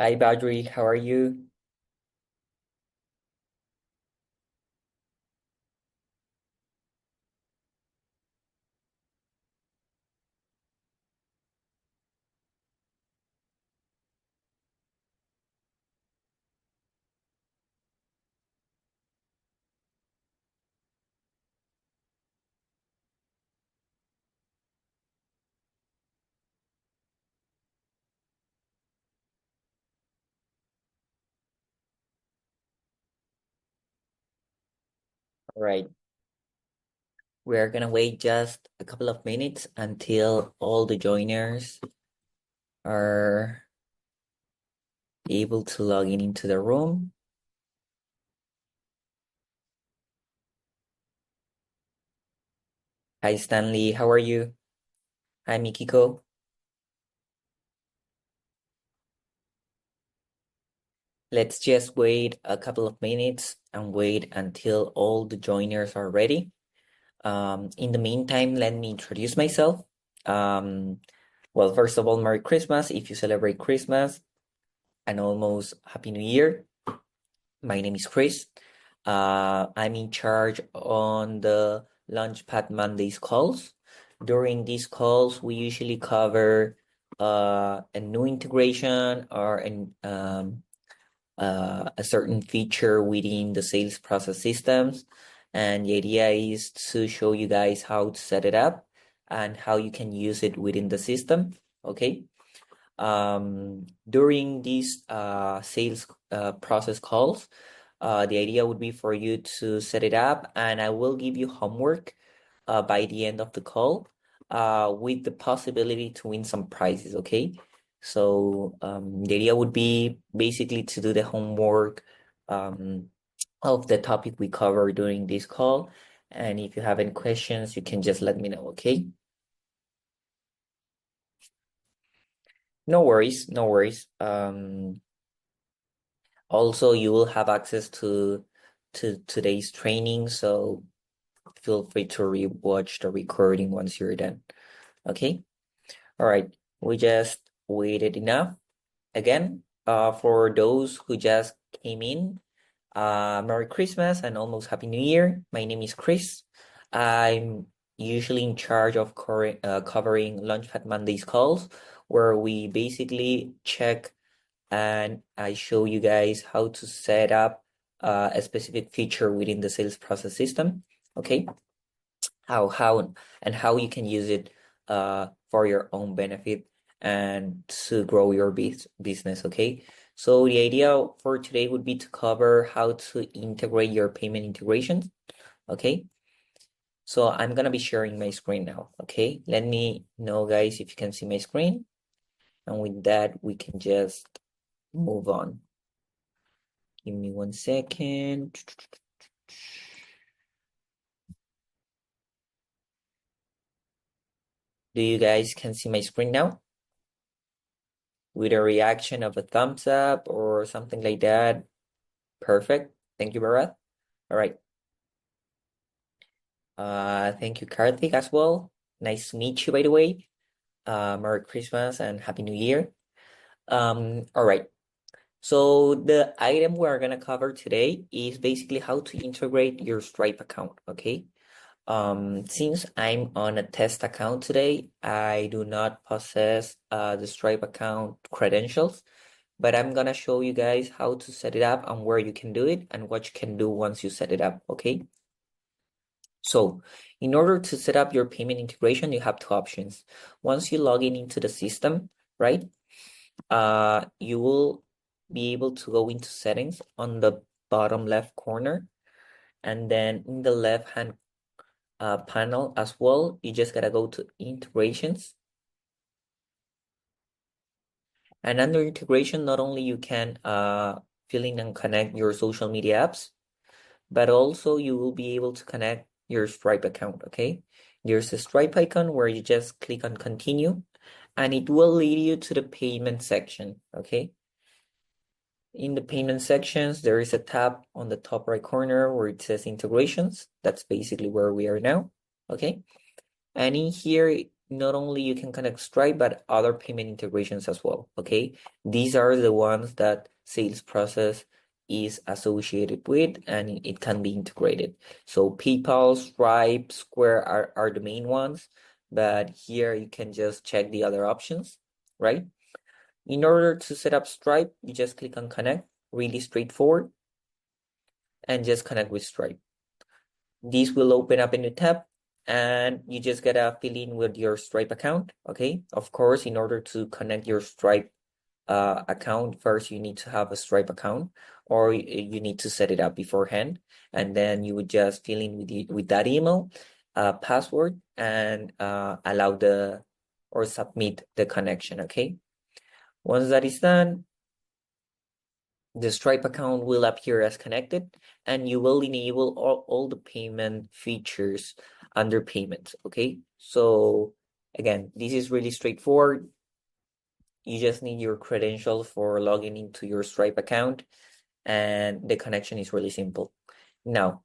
Hi, Badri. How are you? All right. We're gonna wait just a couple of minutes until all the joiners are able to log in into the room. Hi, Stanley. How are you? Hi, Mikiko. Let's just wait a couple of minutes and wait until all the joiners are ready. In the meantime, let me introduce myself. Um, well, first of all, Merry Christmas if you celebrate Christmas, and almost Happy New Year. My name is Chris. I'm in charge on the Launchpad Mondays calls. During these calls, we usually cover a new integration or a certain feature within the sales process systems. And the idea is to show you guys how to set it up and how you can use it within the system. Okay. During these sales process calls, the idea would be for you to set it up, and I will give you homework by the end of the call with the possibility to win some prizes, okay? So the idea would be basically to do the homework of the topic we cover during this call. And if you have any questions, you can just let me know, okay? No worries, no worries. Also, you will have access to today's training, so feel free to rewatch the recording once you're done. Okay? All right. We just waited enough. Again, for those who just came in, Merry Christmas and almost Happy New Year. My name is Chris. I'm usually in charge of covering Launchpad Mondays calls, where we basically check and I show you guys how to set up a specific feature within the sales process system. Okay, how you can use it for your own benefit and to grow your business. Okay, so the idea for today would be to cover how to integrate your payment integrations. Okay, so I'm gonna be sharing my screen now. Okay, let me know, guys, if you can see my screen, and with that we can just move on. Give me 1 second. Do you guys can see my screen now? With a reaction of a thumbs up or something like that. Perfect. Thank you, Bharat. All right. Thank you, Karthik, as well. Nice to meet you, by the way. Merry Christmas and Happy New Year. All right. So the item we're gonna cover today is basically how to integrate your Stripe account. Okay. Since I'm on a test account today, I do not possess the Stripe account credentials, but I'm gonna show you guys how to set it up and where you can do it and what you can do once you set it up, okay? So in order to set up your payment integration, you have two options. Once you log in into the system, right? You will be able to go into settings on the bottom left corner, and then in the left hand panel as well, you just gotta go to integrations. And under integration, not only you can fill in and connect your social media apps, but also you will be able to connect your Stripe account, okay? There's a Stripe icon where you just click on continue, and it will lead you to the payment section, okay? In the payment sections, there is a tab on the top right corner where it says integrations. That's basically where we are now, okay? And in here, not only you can connect Stripe, but other payment integrations as well, okay? These are the ones that sales process is associated with, and it can be integrated. So PayPal, Stripe, Square are the main ones, but here you can just check the other options, right? In order to set up Stripe, you just click on connect, really straightforward, and just connect with Stripe. This will open up a new tab and you just gotta fill in with your Stripe account, okay? Of course, in order to connect your Stripe account, first you need to have a Stripe account, or you need to set it up beforehand, and then you would just fill in with that email, password, and allow or submit the connection, okay? Once that is done, the Stripe account will appear as connected, and you will enable all the payment features under payments, okay? So again, this is really straightforward. You just need your credentials for logging into your Stripe account, and the connection is really simple. Now,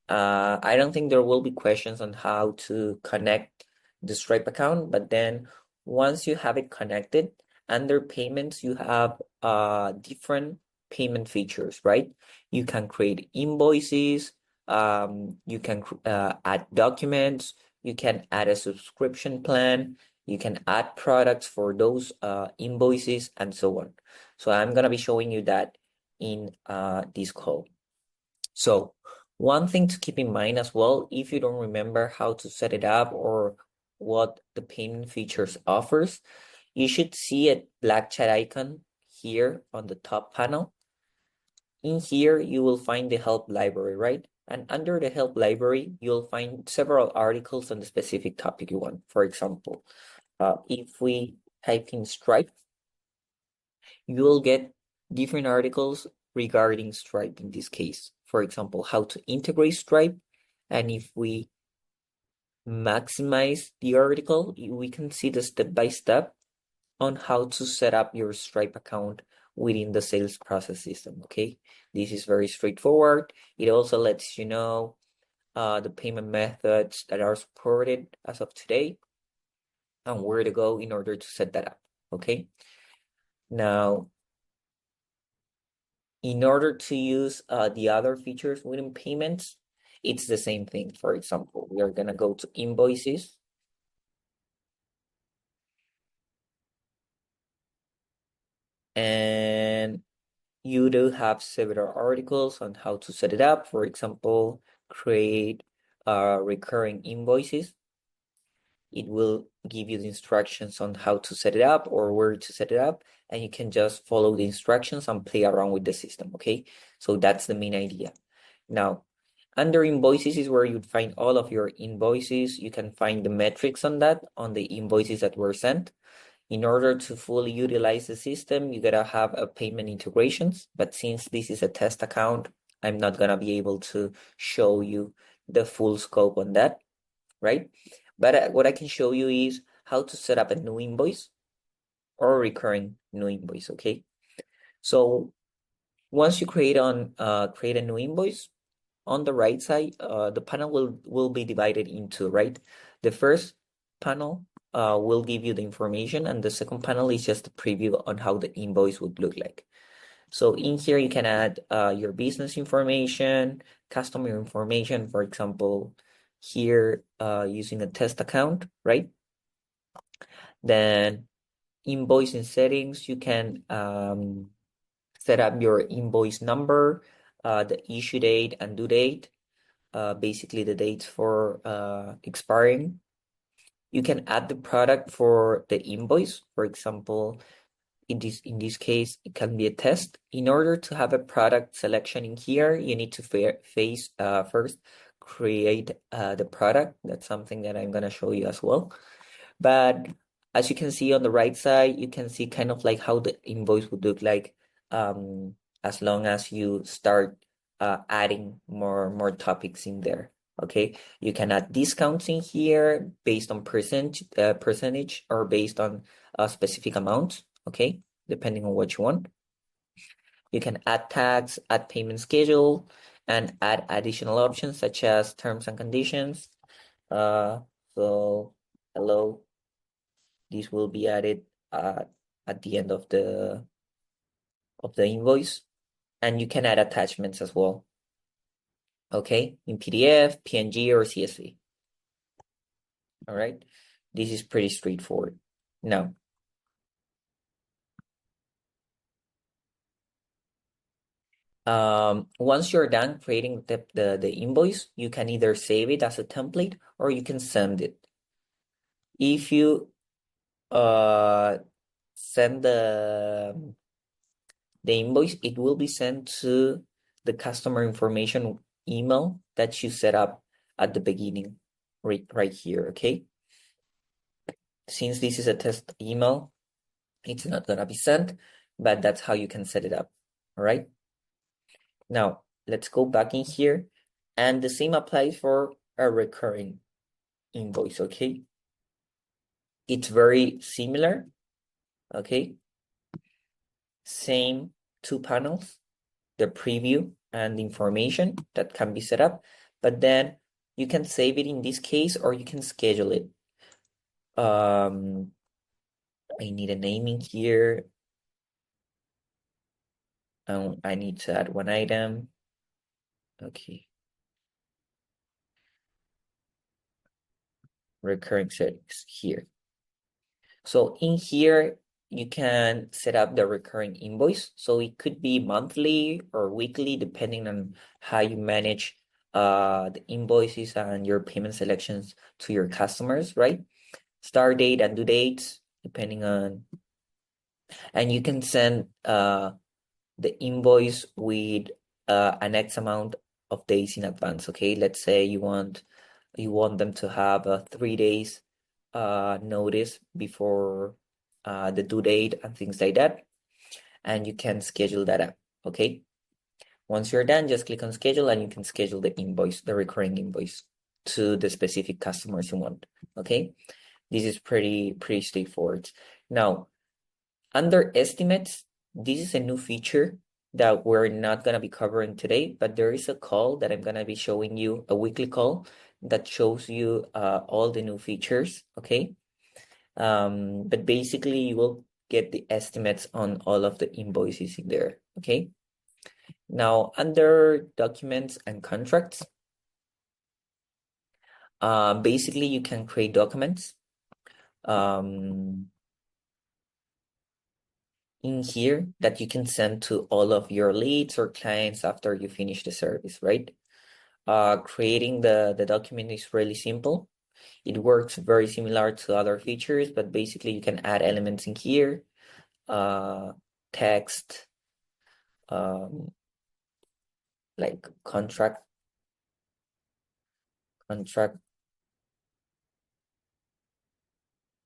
I don't think there will be questions on how to connect the Stripe account, but then once you have it connected, under payments, you have different payment features, right? You can create invoices, you can add documents, you can add a subscription plan, you can add products for those invoices, and so on. So I'm gonna be showing you that in this call. So one thing to keep in mind as well, if you don't remember how to set it up or what the payment features offers, you should see a black chat icon here on the top panel. In here, you will find the help library, right? And under the help library, you'll find several articles on the specific topic you want. For example, if we type in Stripe, you will get different articles regarding Stripe in this case. For example, how to integrate Stripe. And if we maximize the article, we can see the step-by-step on how to set up your Stripe account within the sales process system, okay? This is very straightforward. It also lets you know the payment methods that are supported as of today and where to go in order to set that up, okay? Now, in order to use the other features within payments, it's the same thing. For example, we are gonna go to invoices. And you do have several articles on how to set it up. For example, create recurring invoices. It will give you the instructions on how to set it up or where to set it up, and you can just follow the instructions and play around with the system, okay? So that's the main idea. Now, under invoices is where you'd find all of your invoices. You can find the metrics on that, on the invoices that were sent. In order to fully utilize the system, you gotta have a payment integrations. But since this is a test account, I'm not gonna be able to show you the full scope on that, right? But what I can show you is how to set up a new invoice or a recurring new invoice, okay? So once you create a new invoice, on the right side, the panel will be divided into, right? The first panel will give you the information, and the second panel is just a preview on how the invoice would look like. So in here, you can add your business information, customer information, for example, here using a test account, right? Then invoicing settings, you can set up your invoice number, the issue date and due date, basically the dates for expiring. You can add the product for the invoice. For example, in this case, it can be a test. In order to have a product selection in here, you need to first create the product. That's something that I'm gonna show you as well. But as you can see on the right side, you can see kind of like how the invoice would look like as long as you start adding more topics in there. Okay, you can add discounts in here based on percentage or based on a specific amount. Okay, depending on what you want. You can add tags, add payment schedule, and add additional options such as terms and conditions. So hello, This will be added at the end of the invoice, and you can add attachments as well. Okay, in PDF, PNG, or CSV. All right, this is pretty straightforward. Now, once you're done creating the invoice, you can either save it as a template or you can send it. If you send the invoice, it will be sent to the customer information email that you set up at the beginning, right here, okay? Since this is a test email, it's not gonna be sent, but that's how you can set it up, all right? Now, let's go back in here, and the same applies for a recurring invoice, okay? It's very similar, okay? Same two panels, the preview and the information that can be set up, but then you can save it in this case or you can schedule it. I need a naming here. I need to add one item. Okay. Recurring settings here. So in here, you can set up the recurring invoice. So it could be monthly or weekly, depending on how you manage the invoices and your payment selections to your customers, right? Start date and due dates, depending on, and you can send the invoice with an X amount of days in advance. Okay, let's say you want them to have 3 days notice before the due date and things like that, and you can schedule that up. Okay, once you're done, just click on schedule and you can schedule the invoice, the recurring invoice, to the specific customers you want. Okay, this is pretty straightforward. Now, under estimates, this is a new feature that we're not going to be covering today, but there is a call that I'm going to be showing you, a weekly call that shows you all the new features, okay? But basically you will get the estimates on all of the invoices in there, okay? Now, under documents and contracts, basically you can create documents in here that you can send to all of your leads or clients after you finish the service, right? Creating the document is really simple. It works very similar to other features, but basically you can add elements in here, text, like contract,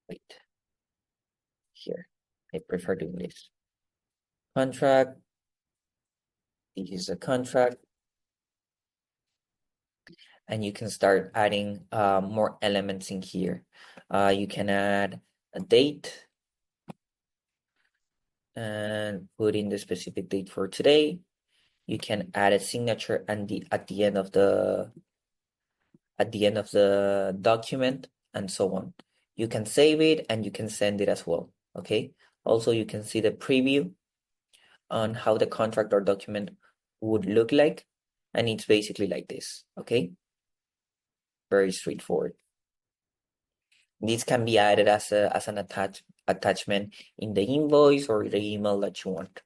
wait, here. I prefer doing this. Contract, this is a contract, and you can start adding more elements in here. You can add a date and put in the specific date for today. You can add a signature and at the end of the document, and so on. You can save it and you can send it as well. Okay. Also, you can see the preview on how the contract or document would look like, and it's basically like this. Okay. Very straightforward. This can be added as an attachment in the invoice or the email that you want.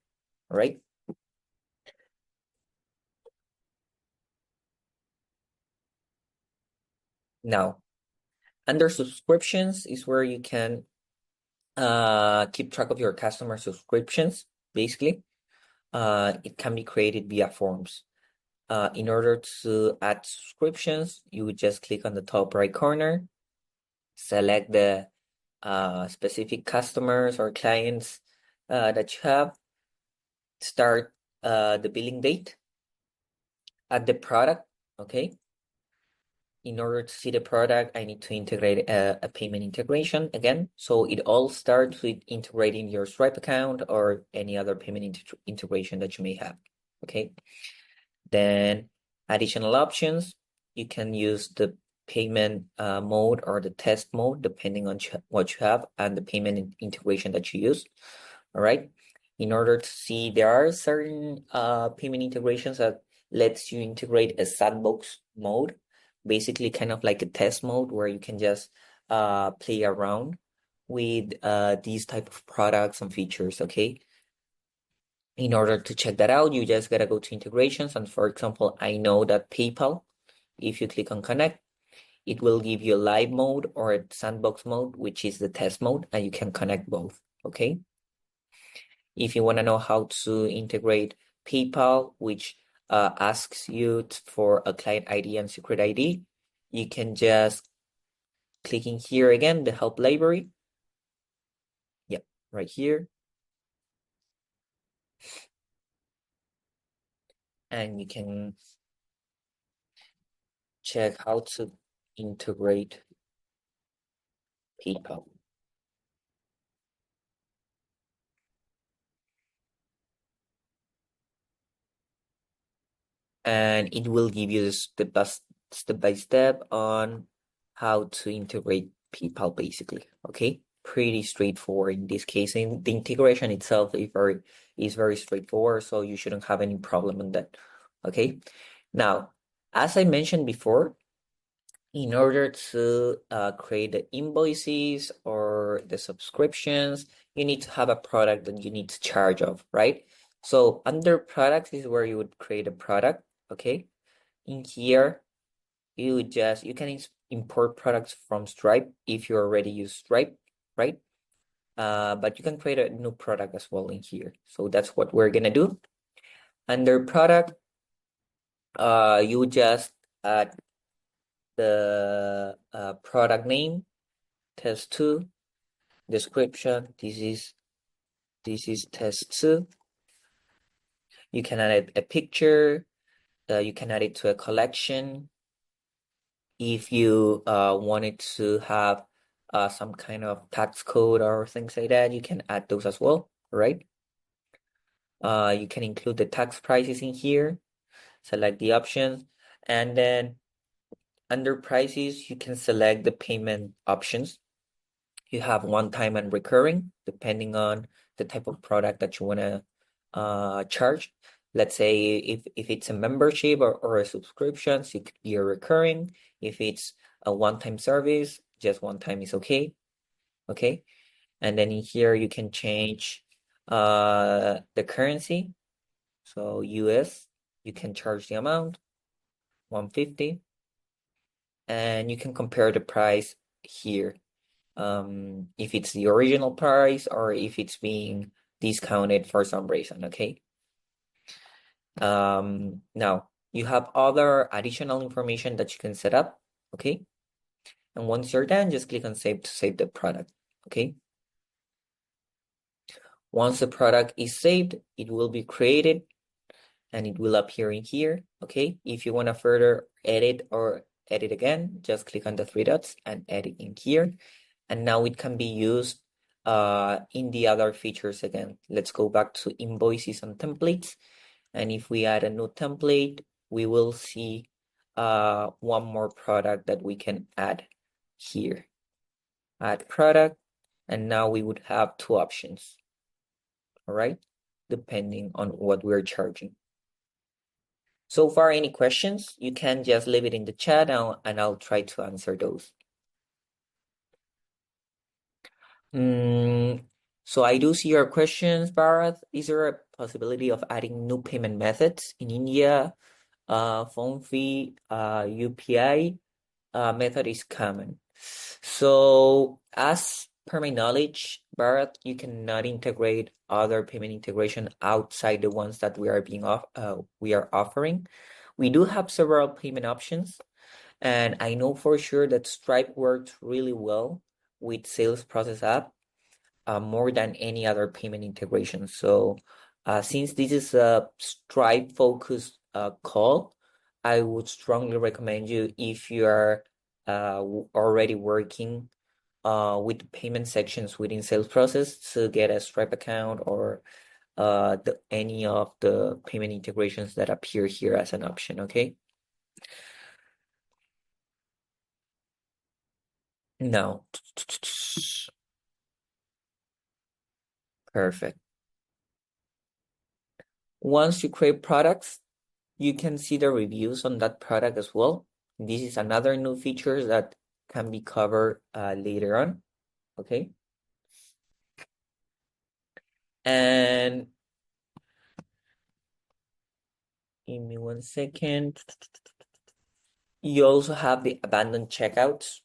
All right. Now, under subscriptions is where you can keep track of your customer subscriptions, basically. It can be created via forms. In order to add subscriptions, you would just click on the top right corner, select the specific customers or clients that you have, start the billing date, add the product, okay? In order to see the product, I need to integrate a payment integration again. So it all starts with integrating your Stripe account or any other payment integration that you may have, okay? Then additional options, you can use the payment mode or the test mode, depending on what you have and the payment integration that you use. All right. In order to see, there are certain payment integrations that lets you integrate a sandbox mode, basically kind of like a test mode where you can just play around with these type of products and features. Okay. In order to check that out, you just gotta go to integrations. And for example, I know that PayPal, if you click on connect, it will give you a live mode or a sandbox mode, which is the test mode, and you can connect both. Okay. If you want to know how to integrate PayPal, which asks you for a client ID and secret ID, you can just click in here again, the help library. Yep, right here. And you can check how to integrate PayPal. And it will give you the step by step on how to integrate PayPal basically. Okay, pretty straightforward in this case. And the integration itself is very straightforward, so you shouldn't have any problem on that. Okay, now as I mentioned before, in order to create the invoices or the subscriptions, you need to have a product that you need to charge of, right? So under products is where you would create a product. Okay, in here you can import products from Stripe if you already use Stripe, right? But you can create a new product as well in here. So that's what we're gonna do. Under product, you just add the product name, test 2, description. This is test 2. You can add a picture. You can add it to a collection. If you wanted to have some kind of tax code or things like that, you can add those as well, right? You can include the tax prices in here, select the options, and then under prices, you can select the payment options. You have one-time and recurring, depending on the type of product that you want to charge. Let's say if it's a membership or a subscription, so it could be a recurring. If it's a one-time service, just one time is okay. Okay. And then in here you can change the currency. So US, you can charge the amount, 150. And you can compare the price here. If it's the original price or if it's being discounted for some reason, okay? Now you have other additional information that you can set up, okay? And once you're done, just click on save to save the product, okay? Once the product is saved, it will be created and it will appear in here, okay? If you want to further edit or edit again, just click on the 3 dots and edit in here. And now it can be used in the other features again. Let's go back to invoices and templates. And if we add a new template, we will see one more product that we can add here. Add product, and now we would have 2 options, all right? Depending on what we're charging. So far, any questions? You can just leave it in the chat and I'll try to answer those. So I do see your questions, Bharat. Is there a possibility of adding new payment methods in India? Phone fee, UPI method is common. So as per my knowledge, Bharat, you cannot integrate other payment integration outside the ones that we are offering. We do have several payment options, and I know for sure that Stripe works really well with sales process app more than any other payment integration. So since this is a Stripe focused call, I would strongly recommend you, if you are already working with payment sections within sales process, to get a Stripe account or any of the payment integrations that appear here as an option, okay? Now, perfect. Once you create products, you can see the reviews on that product as well. This is another new feature that can be covered later on. Okay. And give me one second. You also have the abandoned checkouts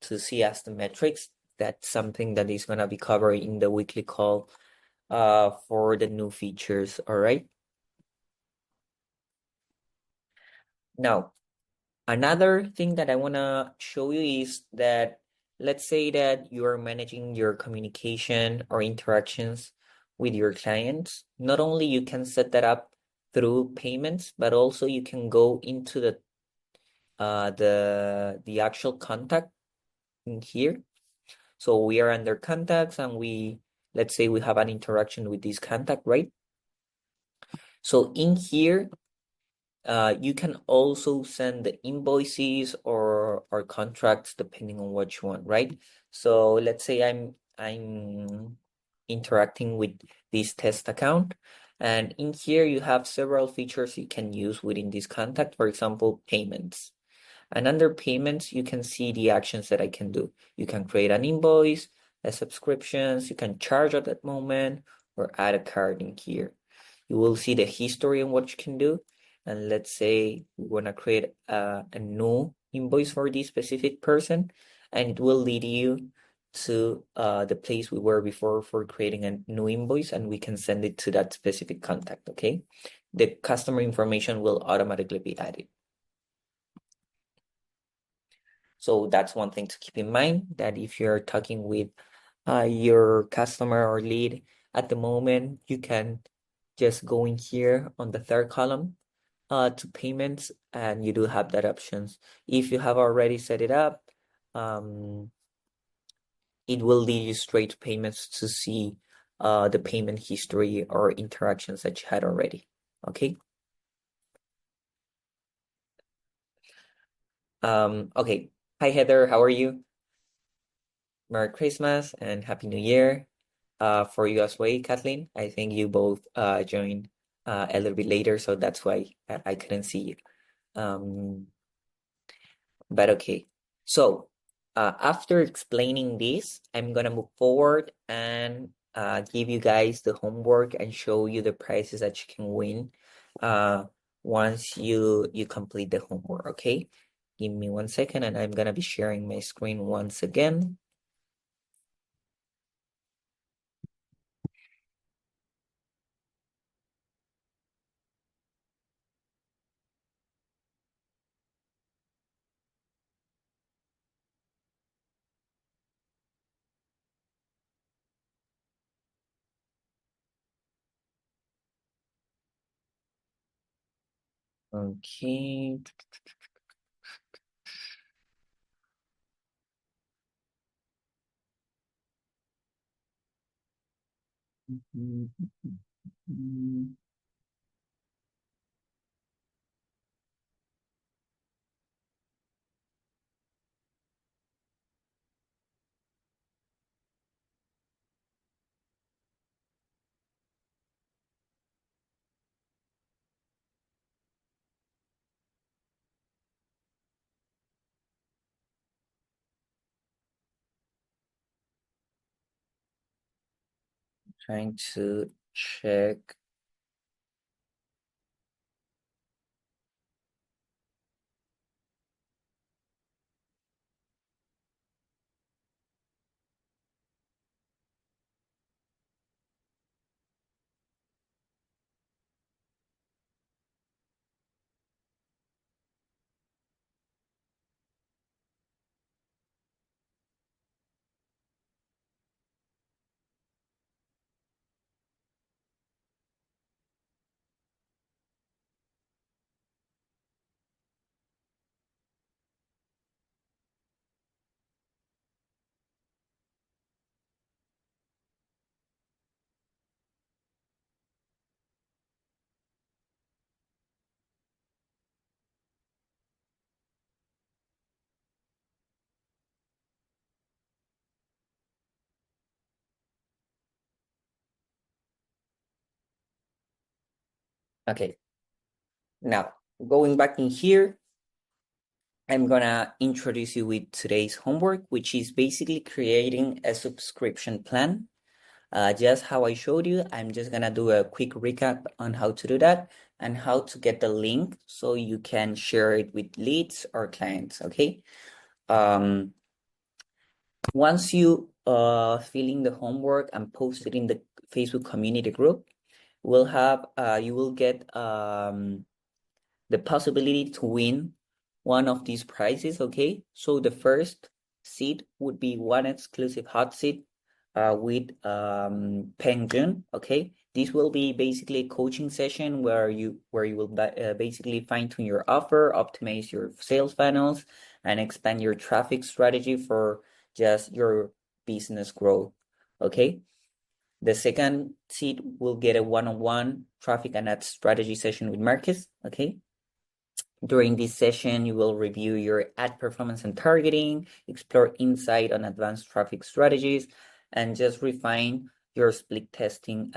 to see as the metrics. That's something that is gonna be covered in the weekly call for the new features. All right. Now, another thing that I wanna show you is that let's say that you are managing your communication or interactions with your clients. Not only you can set that up through payments, but also you can go into the actual contact in here. So we are under contacts and let's say we have an interaction with this contact, right? So in here, you can also send the invoices or contracts depending on what you want, right? So let's say I'm interacting with this test account, and in here you have several features you can use within this contact. For example, payments. And under payments, you can see the actions that I can do. You can create an invoice, a subscriptions, you can charge at that moment, or add a card in here. You will see the history on what you can do. And let's say we want to create a new invoice for this specific person, and it will lead you to the place we were before for creating a new invoice, and we can send it to that specific contact, okay? The customer information will automatically be added. So that's one thing to keep in mind, that if you're talking with your customer or lead at the moment, you can just go in here on the third column to payments, and you do have that options. If you have already set it up, it will lead you straight to payments to see the payment history or interactions that you had already. Okay. Okay. Hi Heather, how are you? Merry Christmas and Happy New Year. For you as well, Kathleen. I think you both joined a little bit later, so that's why I couldn't see you. Um, but okay. So after explaining this, I'm gonna move forward and give you guys the homework and show you the prizes that you can win once you complete the homework, okay? Give me one second and I'm gonna be sharing my screen once again. Okay. Trying to check. Okay, now going back in here, I'm gonna introduce you with today's homework, which is basically creating a subscription plan. Just how I showed you, I'm just gonna do a quick recap on how to do that and how to get the link so you can share it with leads or clients, okay? Once you fill in the homework and post it in the Facebook community group, you will get the possibility to win one of these prizes, okay? So the first seat would be one exclusive hot seat with Peng Jun, okay? This will be basically a coaching session where you will basically fine-tune your offer, optimize your sales funnels, and expand your traffic strategy for just your business growth, okay? The second seat will get a one-on-one traffic and ad strategy session with Marcus, okay? During this session, you will review your ad performance and targeting, explore insight on advanced traffic strategies, and just refine your split testing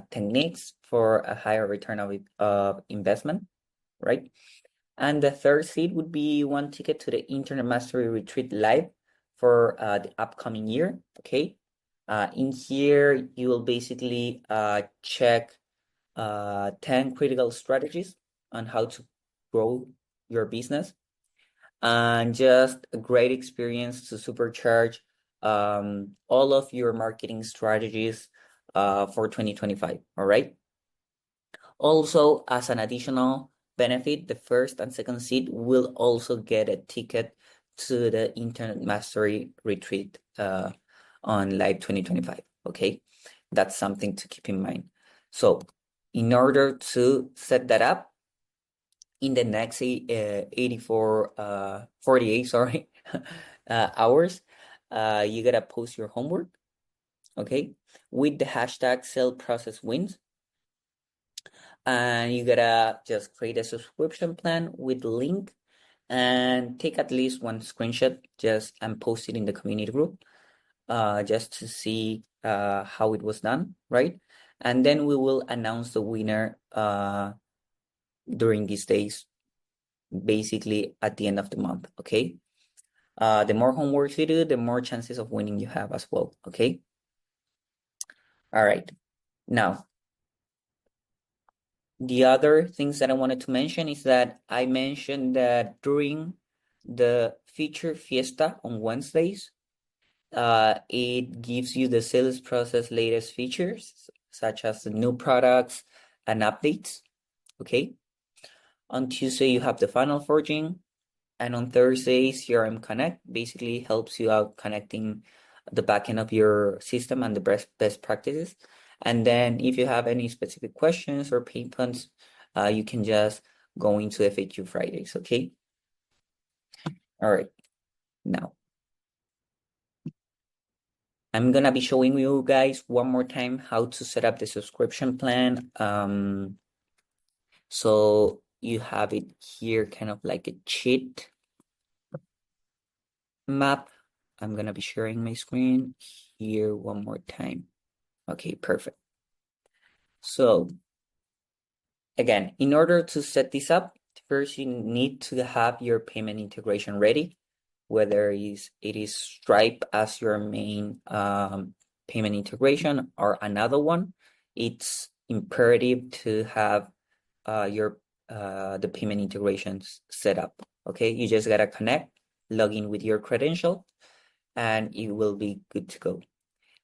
techniques for a higher return of investment, right? And the third seat would be one ticket to the Internet Mastery Retreat Live for the upcoming year, okay? In here, you will basically check 10 critical strategies on how to grow your business and just a great experience to supercharge all of your marketing strategies for 2025, all right? Also, as an additional benefit, the first and second seat will also get a ticket to the Internet Mastery Retreat on Live 2025, okay? That's something to keep in mind. So in order to set that up, in the next 48, sorry, hours, you gotta post your homework, okay, with the hashtag sell process wins. And you gotta just create a subscription plan with the link and take at least one screenshot just and post it in the community group just to see how it was done, right? And then we will announce the winner during these days, basically at the end of the month, okay? The more homework you do, the more chances of winning you have as well, okay? All right. Now, the other things that I wanted to mention is that I mentioned that during the feature fiesta on Wednesdays, it gives you the sales process latest features, such as the new products and updates, okay? On Tuesday, you have the funnel forging. And on Thursdays, CRM Connect basically helps you out connecting the backend of your system and the best practices. And then if you have any specific questions or pain points, you can just go into FAQ Fridays, okay? All right, now I'm gonna be showing you guys one more time how to set up the subscription plan. So you have it here, kind of like a cheat map. I'm gonna be sharing my screen here one more time. Okay, perfect. So again, in order to set this up, first you need to have your payment integration ready, whether it is Stripe as your main payment integration or another one. It's imperative to have the payment integrations set up. Okay, you just gotta connect, log in with your credential, and it will be good to go.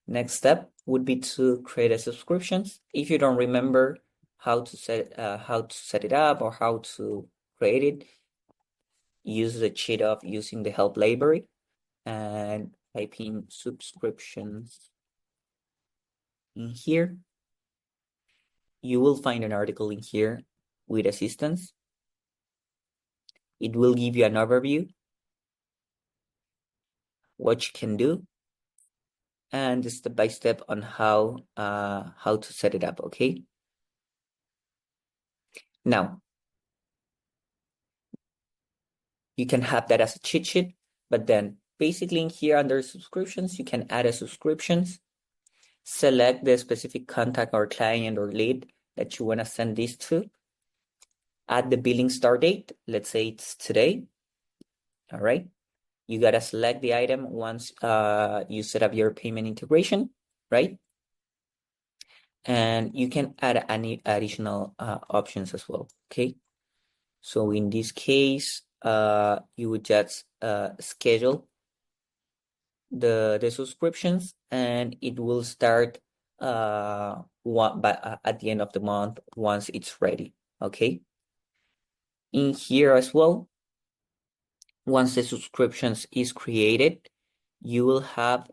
Next step would be to create a subscriptions. If you don't remember how to set it up or how to create it, use the cheat of using the help library and type in subscriptions in here. You will find an article in here with assistance. It will give you an overview, what you can do, and step by step on how to set it up, okay? Now, you can have that as a cheat sheet, but then basically in here under subscriptions, you can add a subscriptions, select the specific contact or client or lead that you want to send this to, add the billing start date. Let's say it's today. All right. You gotta select the item once you set up your payment integration, right? And you can add any additional options as well. Okay. So in this case, you would just schedule the subscriptions, and it will start at the end of the month once it's ready. Okay. In here as well, once the subscriptions is created, you will have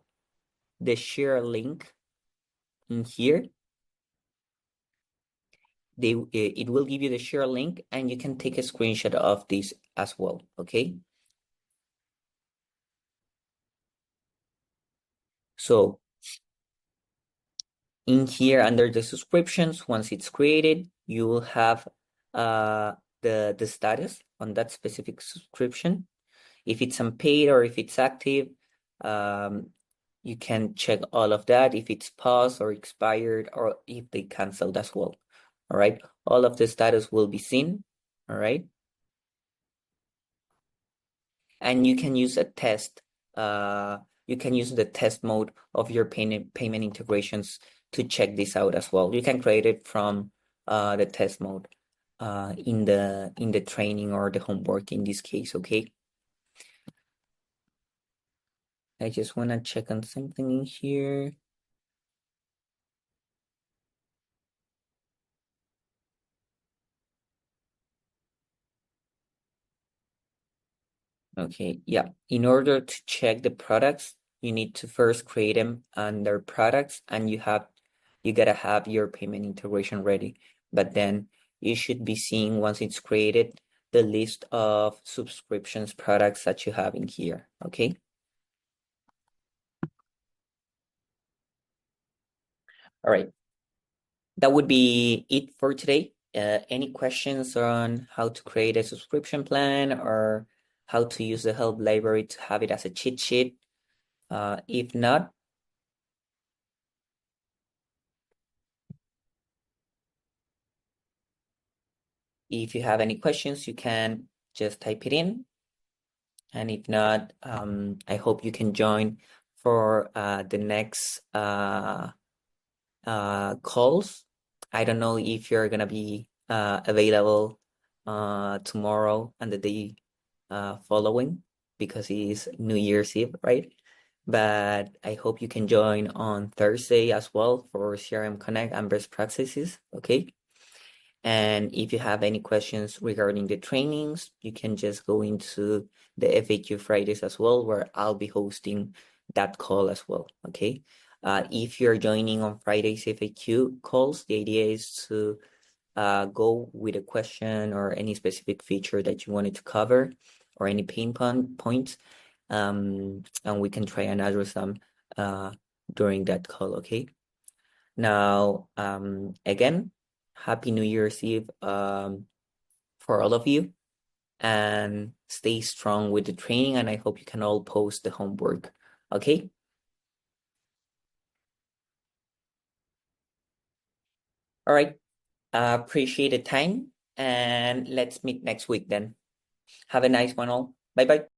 the share link in here. It will give you the share link, and you can take a screenshot of this as well. Okay. So in here under the subscriptions, once it's created, you will have the status on that specific subscription. If it's unpaid or if it's active, you can check all of that, if it's paused or expired, or if they canceled as well. All right. All of the status will be seen. All right. And you can use a test. You can use the test mode of your payment integrations to check this out as well. You can create it from the test mode in the training or the homework in this case. Okay. I just want to check on something in here. Okay, yeah. In order to check the products, you need to first create them under products, and you gotta have your payment integration ready. But then you should be seeing, once it's created, the list of subscriptions products that you have in here. Okay. All right. That would be it for today. Any questions on how to create a subscription plan or how to use the help library to have it as a cheat sheet? If not, if you have any questions, you can just type it in. And if not, I hope you can join for the next calls. I don't know if you're gonna be available tomorrow and the day following, because it is New Year's Eve, right? But I hope you can join on Thursday as well for CRM Connect and best practices. Okay. And if you have any questions regarding the trainings, you can just go into the FAQ Fridays as well, where I'll be hosting that call as well. Okay. If you're joining on Fridays FAQ calls, the idea is to go with a question or any specific feature that you wanted to cover, or any pain points, and we can try and address them during that call. Okay. Now, again, Happy New Year's Eve for all of you, and stay strong with the training, and I hope you can all post the homework. Okay? All right. Appreciate the time, and let's meet next week then. Have a nice one all. Bye bye.